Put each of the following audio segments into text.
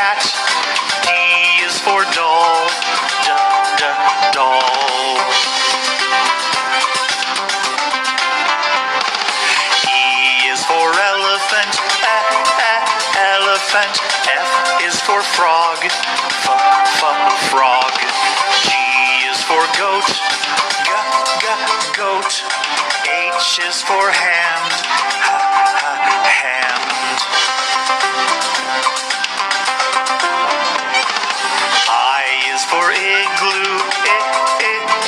cat. D is for doll. Doll. E is for elephant. Elephant. F is for frog. Frog. G is for goat. Goat. H is for hand. Hand. I is for igloo.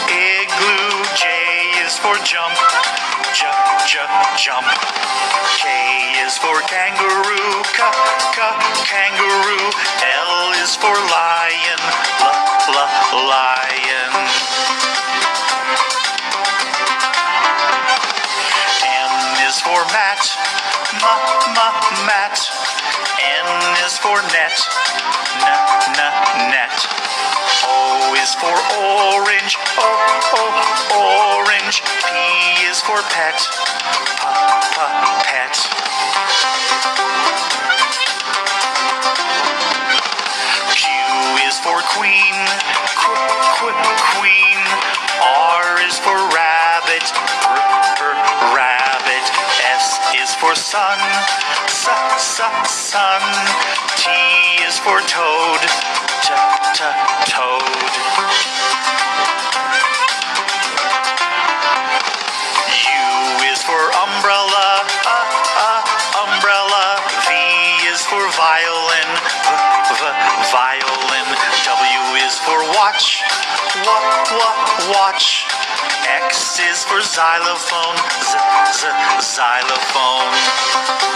Igloo. J is for jump. Jump. K is for kangaroo. Kangaroo. L is for lion. Lion. M is for mat. Mat. N is for net. Net. O is for orange. Orange. P is for pet. Pet. Q is for queen. Queen. R is for rabbit. Rabbit. S is for sun. Sun. T is for toad. Toad. U is for umbrella. Umbrella. V is for violin. Violin. W is for watch. Watch. X is for xylophone. Xylophone.